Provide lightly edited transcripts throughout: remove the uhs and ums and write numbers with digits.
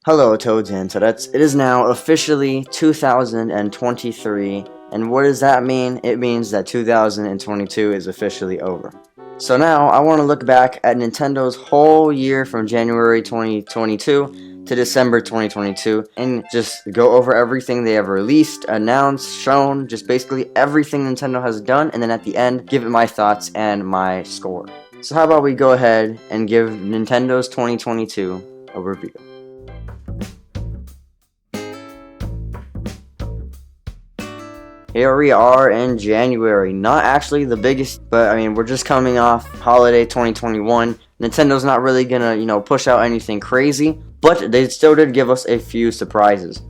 Hello, Toads and Toadettes. It is now officially 2023, and what does that mean? It means that 2022 is officially over. So now, I want to look back at Nintendo's whole year from January 2022 to December 2022, and just go over everything they have released, announced, shown, just basically everything Nintendo has done, and then at the end, give it my thoughts and my score. So how about we go ahead and give Nintendo's 2022 a review. Here we are in January. Not actually the biggest, but I mean, we're just coming off holiday 2021. Nintendo's not really gonna, push out anything crazy, but they still did give us a few surprises.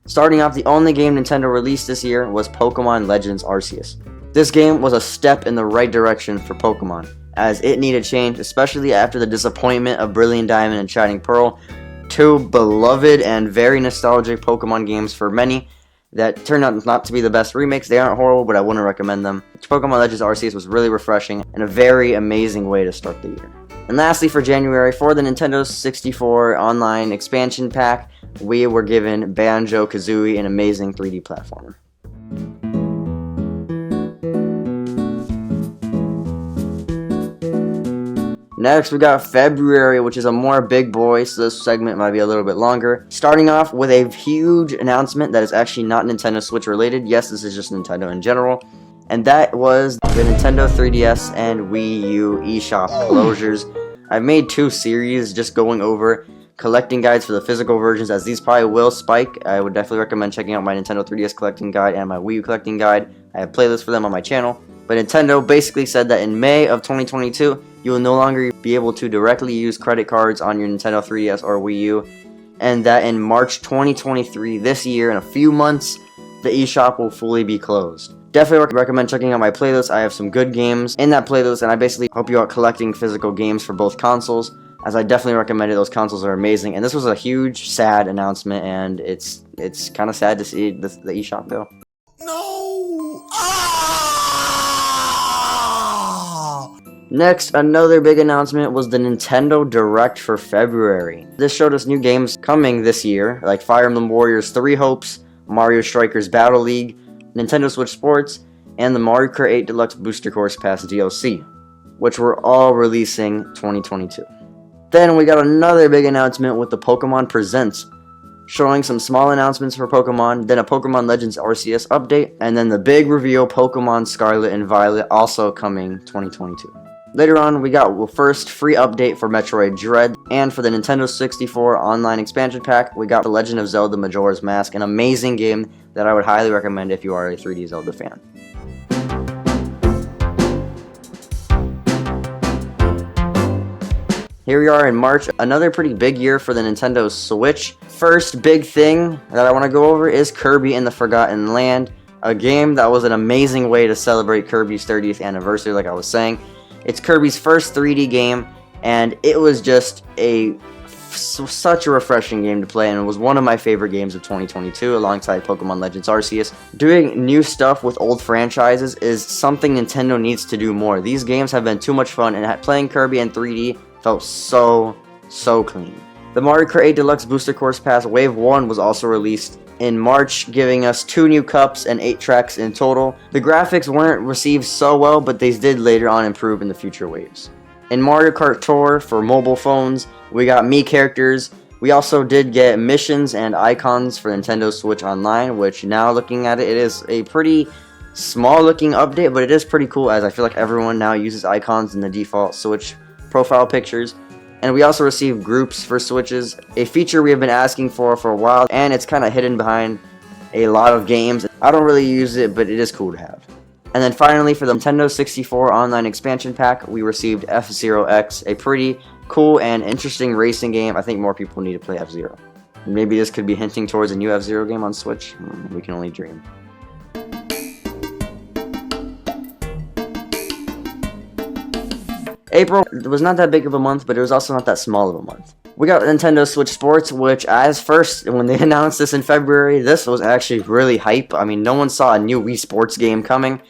Starting off, the only game Nintendo released this year was Pokemon Legends Arceus. This game was a step in the right direction for Pokemon, as it needed change, especially after the disappointment of Brilliant Diamond and Shining Pearl, two beloved and very nostalgic Pokemon games for many, that turned out not to be the best remakes. They aren't horrible, but I wouldn't recommend them. Pokemon Legends Arceus was really refreshing and a very amazing way to start the year. And lastly, for January, for the Nintendo 64 Online Expansion Pack, we were given Banjo-Kazooie, an amazing 3D platformer. Next, we got February, which is a more big boy, so this segment might be a little bit longer. Starting off with a huge announcement that is actually not Nintendo Switch related. Yes, this is just Nintendo in general. And that was the Nintendo 3DS and Wii U eShop closures. I've made two series just going over collecting guides for the physical versions, as these probably will spike. I would definitely recommend checking out my Nintendo 3DS collecting guide and my Wii U collecting guide. I have playlists for them on my channel. But Nintendo basically said that in May of 2022, you will no longer be able to directly use credit cards on your Nintendo 3DS or Wii U, and that in March 2023, this year, in a few months, the eShop will fully be closed. Definitely recommend checking out my playlist. I have some good games in that playlist, and I basically help you out collecting physical games for both consoles, as I definitely recommend it. Those consoles are amazing, and this was a huge, sad announcement, and it's kind of sad to see the eShop go. No! Next, another big announcement was the Nintendo Direct for February. This showed us new games coming this year, like Fire Emblem Warriors 3 Hopes, Mario Strikers Battle League, Nintendo Switch Sports, and the Mario Kart 8 Deluxe Booster Course Pass DLC, which were all releasing 2022. Then we got another big announcement with the Pokemon Presents, showing some small announcements for Pokemon, then a Pokemon Legends Arceus update, and then the big reveal Pokemon Scarlet and Violet also coming 2022. Later on, we got the first free update for Metroid Dread, and for the Nintendo 64 Online Expansion Pack, we got The Legend of Zelda Majora's Mask, an amazing game that I would highly recommend if you are a 3D Zelda fan. Here we are in March, another pretty big year for the Nintendo Switch. First big thing that I want to go over is Kirby and the Forgotten Land, a game that was an amazing way to celebrate Kirby's 30th anniversary, like I was saying. It's Kirby's first 3D game, and it was just such a refreshing game to play, and it was one of my favorite games of 2022 alongside Pokemon Legends Arceus. Doing new stuff with old franchises is something Nintendo needs to do more. These games have been too much fun, and playing Kirby in 3D felt so clean. The Mario Kart 8 Deluxe Booster Course Pass Wave 1 was also released in March, giving us 2 new cups and 8 tracks in total. The graphics weren't received so well, but they did later on improve in the future waves. In Mario Kart Tour for mobile phones, we got Mii characters. We also did get missions and icons for Nintendo Switch Online, which now looking at it, it is a pretty small looking update, but it is pretty cool, as I feel like everyone now uses icons in the default Switch profile pictures. And we also received groups for Switches, a feature we have been asking for a while, and it's kind of hidden behind a lot of games. I don't really use it, but it is cool to have. And then finally, for the Nintendo 64 Online Expansion Pack, we received F-Zero X, a pretty cool and interesting racing game. I think more people need to play F-Zero. Maybe this could be hinting towards a new F-Zero game on Switch. We can only dream. April was not that big of a month, but it was also not that small of a month. We got Nintendo Switch Sports, which when they announced this in February, this was actually really hype. I mean, no one saw a new Wii Sports game coming.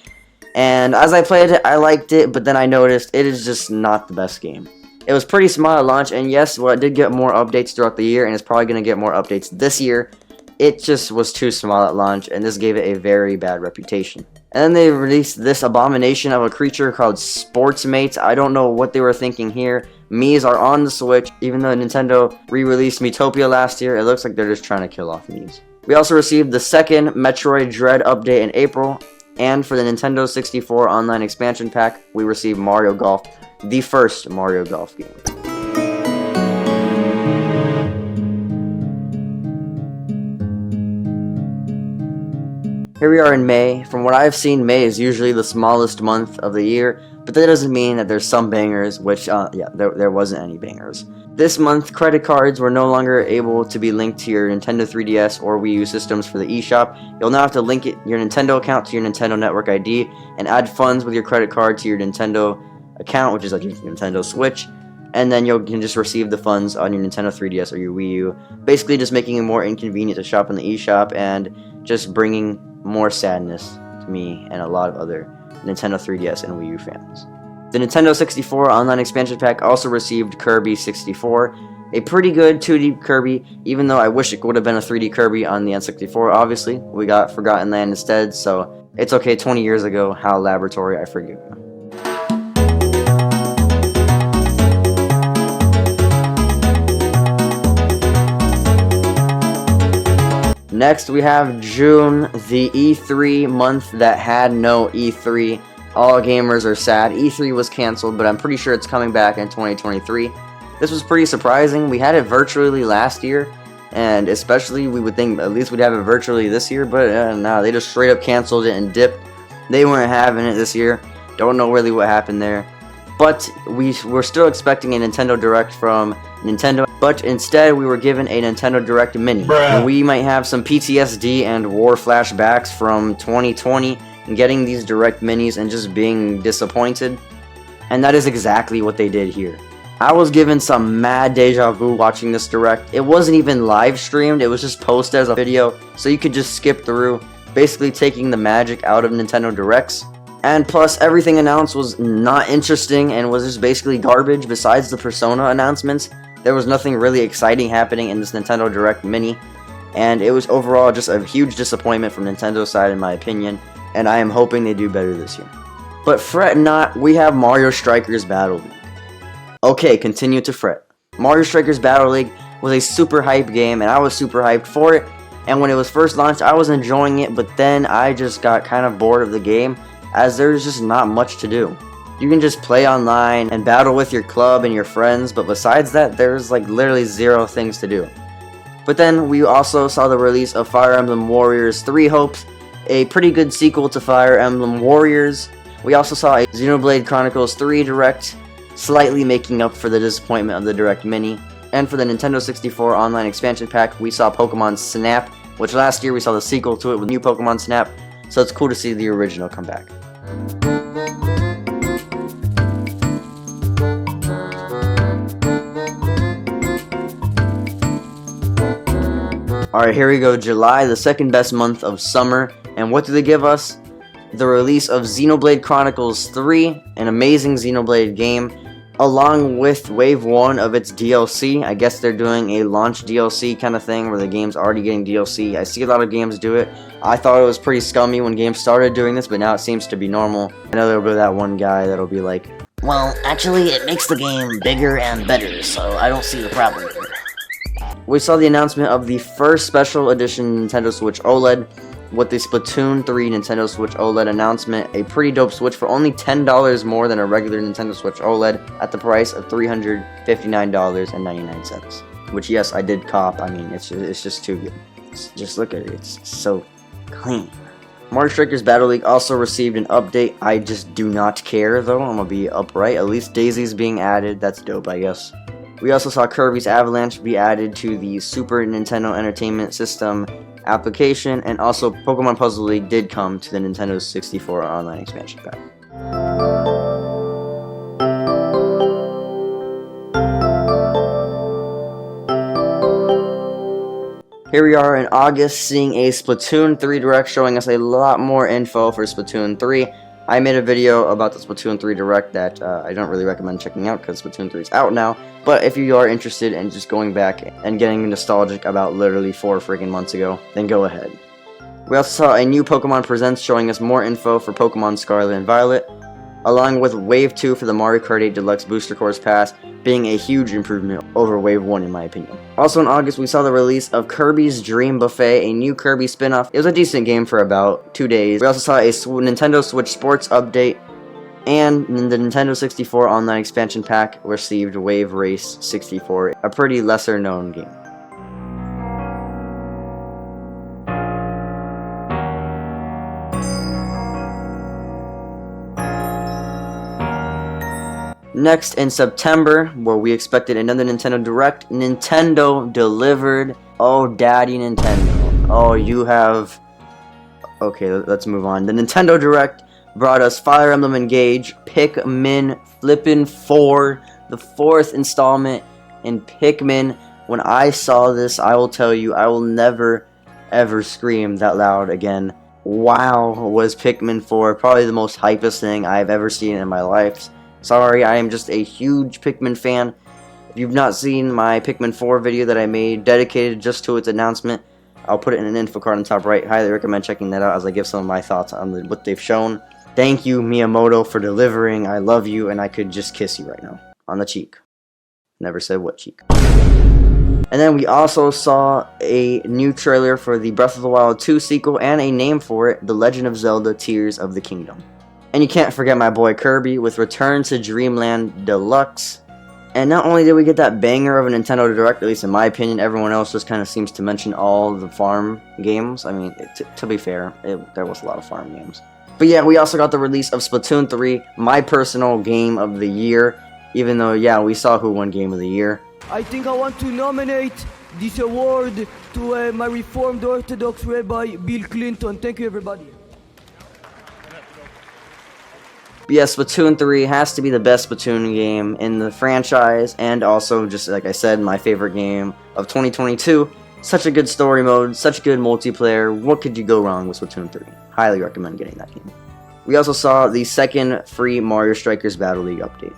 And as I played it, I liked it, but then I noticed it is just not the best game. It was pretty small at launch, and yes, well, it did get more updates throughout the year, and it's probably going to get more updates this year. It just was too small at launch, and this gave it a very bad reputation. And then they released this abomination of a creature called Sportsmates. I don't know what they were thinking here. Miis are on the Switch. Even though Nintendo re-released Miitopia last year, it looks like they're just trying to kill off Miis. We also received the second Metroid Dread update in April, and for the Nintendo 64 Online Expansion Pack, we received Mario Golf, the first Mario Golf game. Here we are in May. From what I've seen, May is usually the smallest month of the year, but that doesn't mean that there's some bangers, which, there wasn't any bangers. This month, credit cards were no longer able to be linked to your Nintendo 3DS or Wii U systems for the eShop. You'll now have to link your Nintendo account to your Nintendo Network ID and add funds with your credit card to your Nintendo account, which is like your Nintendo Switch, and then you can just receive the funds on your Nintendo 3DS or your Wii U, basically just making it more inconvenient to shop in the eShop and just bringing more sadness to me and a lot of other Nintendo 3DS and Wii U fans. The Nintendo 64 Online Expansion Pack also received Kirby 64, a pretty good 2D Kirby, even though I wish it would have been a 3D Kirby on the N64, obviously. We got Forgotten Land instead, so it's okay, 20 years ago, HAL Laboratory, I forgive you. Next, we have June, the E3 month that had no E3. All gamers are sad. E3 was canceled, but I'm pretty sure it's coming back in 2023. This was pretty surprising. We had it virtually last year, and especially we would think at least we'd have it virtually this year, but no, they just straight up canceled it and dipped. They weren't having it this year. Don't know really what happened there. But we're still expecting a Nintendo Direct from Nintendo, but instead we were given a Nintendo Direct Mini. We might have some PTSD and war flashbacks from 2020 and getting these Direct Minis and just being disappointed. And that is exactly what they did here. I was given some mad deja vu watching this Direct. It wasn't even live streamed, it was just posted as a video, so you could just skip through, basically taking the magic out of Nintendo Directs. And plus, everything announced was not interesting and was just basically garbage. Besides the Persona announcements, there was nothing really exciting happening in this Nintendo Direct Mini. And it was overall just a huge disappointment from Nintendo's side, in my opinion. And I am hoping they do better this year. But fret not, we have Mario Strikers Battle League. Okay, continue to fret. Mario Strikers Battle League was a super hype game, and I was super hyped for it. And when it was first launched, I was enjoying it, but then I just got kind of bored of the game, as there's just not much to do. You can just play online and battle with your club and your friends, but besides that, there's like literally zero things to do. But then we also saw the release of Fire Emblem Warriors 3 Hopes, a pretty good sequel to Fire Emblem Warriors. We also saw a Xenoblade Chronicles 3 Direct, slightly making up for the disappointment of the Direct Mini. And for the Nintendo 64 Online Expansion Pack, we saw Pokemon Snap, which last year we saw the sequel to it with new Pokemon Snap, so it's cool to see the original come back. Alright, here we go, July, the second best month of summer, and what do they give us? The release of Xenoblade Chronicles 3, an amazing Xenoblade game, along with Wave 1 of its DLC. I guess they're doing a launch DLC kind of thing where the game's already getting DLC. I see a lot of games do it. I thought it was pretty scummy when games started doing this, but now it seems to be normal. I know there'll be that one guy that'll be like, well, actually, it makes the game bigger and better, so I don't see the problem here. We saw the announcement of the first special edition Nintendo Switch OLED with the Splatoon 3 Nintendo Switch OLED announcement, a pretty dope Switch for only $10 more than a regular Nintendo Switch OLED at the price of $359.99. Which, yes, I did cop. I mean, it's just too good. Just look at it. It's so clean. Mario Strikers Battle League also received an update. I just do not care, though. I'm gonna be upright. At least Daisy's being added. That's dope, I guess. We also saw Kirby's Avalanche be added to the Super Nintendo Entertainment System application, and also Pokemon Puzzle League did come to the Nintendo 64 Online Expansion Pack. Here we are in August, seeing a Splatoon 3 Direct showing us a lot more info for Splatoon 3. I made a video about the Splatoon 3 Direct that I don't really recommend checking out because Splatoon 3 is out now. But if you are interested in just going back and getting nostalgic about literally 4 freaking months ago, then go ahead. We also saw a new Pokemon Presents showing us more info for Pokemon Scarlet and Violet, along with Wave 2 for the Mario Kart 8 Deluxe Booster Course Pass being a huge improvement over Wave 1 in my opinion. Also in August, we saw the release of Kirby's Dream Buffet, a new Kirby spin-off. It was a decent game for about 2 days. We also saw a Nintendo Switch Sports update, and the Nintendo 64 Online Expansion Pack received Wave Race 64, a pretty lesser known game. Next, in September, where we expected another Nintendo Direct, Nintendo delivered. Oh, daddy Nintendo. Oh, you have... Okay, let's move on. The Nintendo Direct brought us Fire Emblem Engage, Pikmin Flippin' 4, the 4th installment in Pikmin. When I saw this, I will tell you, I will never, ever scream that loud again. Wow, was Pikmin 4 probably the most hypest thing I've ever seen in my life. Sorry, I am just a huge Pikmin fan. If you've not seen my Pikmin 4 video that I made dedicated just to its announcement, I'll put it in an info card on the top right. Highly recommend checking that out as I give some of my thoughts on what they've shown. Thank you, Miyamoto, for delivering. I love you, and I could just kiss you right now. On the cheek. Never said what cheek. And then we also saw a new trailer for the Breath of the Wild 2 sequel and a name for it, The Legend of Zelda Tears of the Kingdom. And you can't forget my boy Kirby with Return to Dreamland Deluxe. And not only did we get that banger of a Nintendo Direct, at least in my opinion, everyone else just kind of seems to mention all the farm games. I mean, to be fair, there was a lot of farm games. But yeah, we also got the release of Splatoon 3, my personal game of the year. Even though, yeah, we saw who won game of the year. I think I want to nominate this award to my Reformed Orthodox Rabbi, Bill Clinton. Thank you, everybody. But yeah, Splatoon 3 has to be the best Splatoon game in the franchise, and also, just like I said, my favorite game of 2022. Such a good story mode, such good multiplayer. What could you go wrong with Splatoon 3? Highly recommend getting that game. We also saw the second free Mario Strikers Battle League update.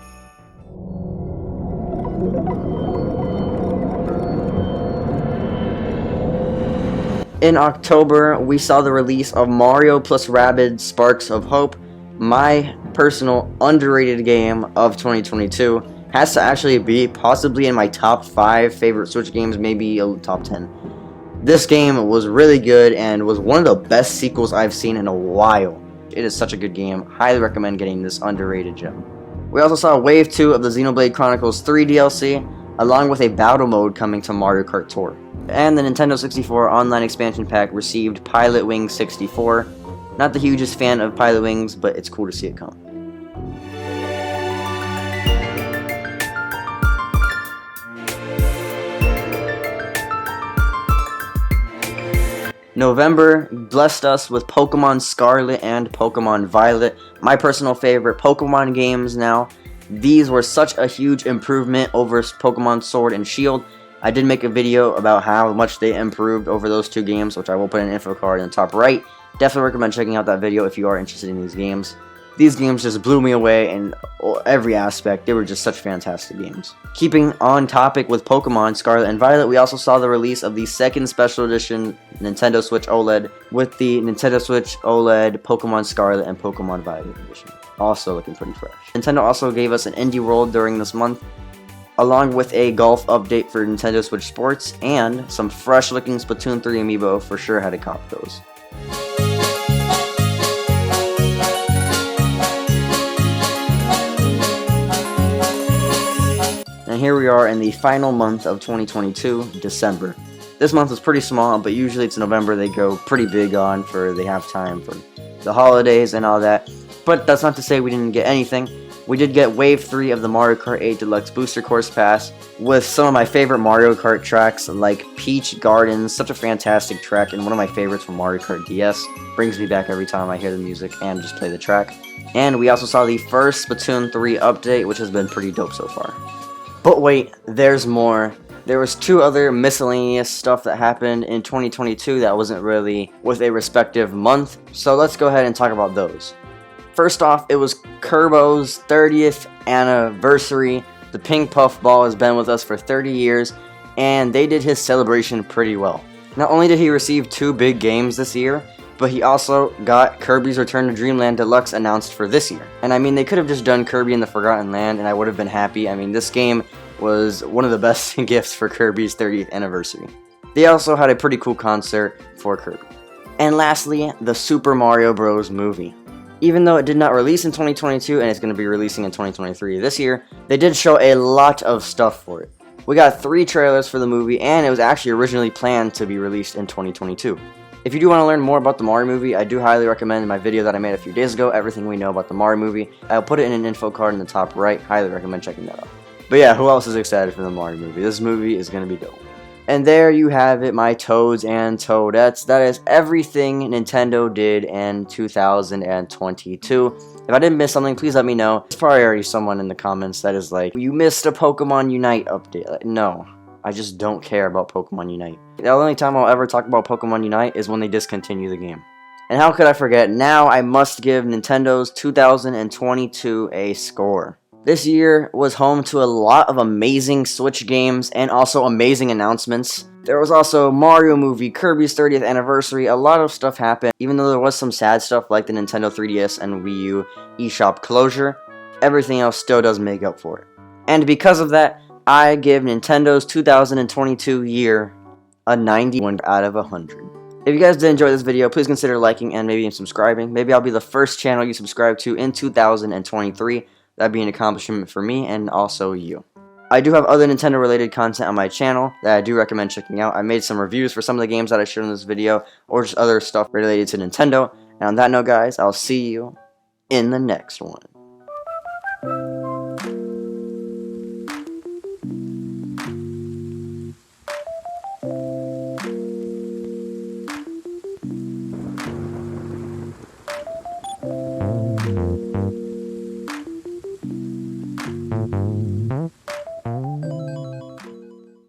In October, we saw the release of Mario plus Rabbids Sparks of Hope. My personal underrated game of 2022 has to actually be possibly in my top 5 favorite Switch games, maybe a top 10. This game was really good and was one of the best sequels I've seen in a while. It is such a good game. Highly recommend getting this underrated gem. We also saw Wave 2 of the Xenoblade Chronicles 3 DLC, along with a battle mode coming to Mario Kart Tour. And the Nintendo 64 Online Expansion Pack received Pilot Wings 64. Not the hugest fan of Pilot Wings, but it's cool to see it come. November blessed us with Pokemon Scarlet and Pokemon Violet, my personal favorite Pokemon games now. These were such a huge improvement over Pokemon Sword and Shield. I did make a video about how much they improved over those two games, which I will put in an info card in the top right. Definitely recommend checking out that video if you are interested in these games. These games just blew me away in every aspect. They were just such fantastic games. Keeping on topic with Pokemon Scarlet and Violet, we also saw the release of the second special edition Nintendo Switch OLED with the Nintendo Switch OLED Pokemon Scarlet and Pokemon Violet edition. Also looking pretty fresh. Nintendo also gave us an Indie World during this month, along with a golf update for Nintendo Switch Sports and some fresh looking Splatoon 3 amiibo. For sure had to cop those. And here we are in the final month of 2022, December. This month was pretty small, but usually it's November they go pretty big on for they have time for the holidays and all that. But that's not to say we didn't get anything. We did get Wave 3 of the Mario Kart 8 Deluxe Booster Course Pass with some of my favorite Mario Kart tracks like Peach Gardens, such a fantastic track and one of my favorites from Mario Kart DS. Brings me back every time I hear the music and just play the track. And we also saw the first Splatoon 3 update, which has been pretty dope so far. But wait, there's more. There was 2 other miscellaneous stuff that happened in 2022 that wasn't really with a respective month, so let's go ahead and talk about those. First off, it was Kerbo's 30th anniversary. The pink puff ball has been with us for 30 years, and they did his celebration pretty well. Not only did he receive 2 big games this year, but he also got Kirby's Return to Dreamland Deluxe announced for this year. And I mean, they could have just done Kirby in the Forgotten Land, and I would have been happy. I mean, this game was one of the best gifts for Kirby's 30th anniversary. They also had a pretty cool concert for Kirby. And lastly, the Super Mario Bros. Movie. Even though it did not release in 2022 and it's going to be releasing in 2023 this year, they did show a lot of stuff for it. We got 3 trailers for the movie, and it was actually originally planned to be released in 2022. If you do want to learn more about the Mario movie, I do highly recommend my video that I made a few days ago, Everything We Know About the Mario Movie. I'll put it in an info card in the top right. Highly recommend checking that out. But yeah, who else is excited for the Mario movie? This movie is going to be dope. And there you have it, my Toads and Toadettes. That is everything Nintendo did in 2022. If I didn't miss something, please let me know. There's probably already someone in the comments that is like, you missed a Pokemon Unite update. Like, no, I just don't care about Pokemon Unite. The only time I'll ever talk about Pokemon Unite is when they discontinue the game. And how could I forget? Now I must give Nintendo's 2022 a score. This year was home to a lot of amazing Switch games and also amazing announcements. There was also Mario movie, Kirby's 30th anniversary, a lot of stuff happened. Even though there was some sad stuff like the Nintendo 3DS and Wii U eShop closure, everything else still does make up for it. And because of that, I give Nintendo's 2022 year a 91 out of 100. If you guys did enjoy this video, please consider liking and maybe subscribing. Maybe I'll be the first channel you subscribe to in 2023. That'd be an accomplishment for me and also you. I do have other Nintendo related content on my channel that I do recommend checking out. I made some reviews for some of the games that I showed in this video, or just other stuff related to Nintendo. And on that note, guys, I'll see you in the next one.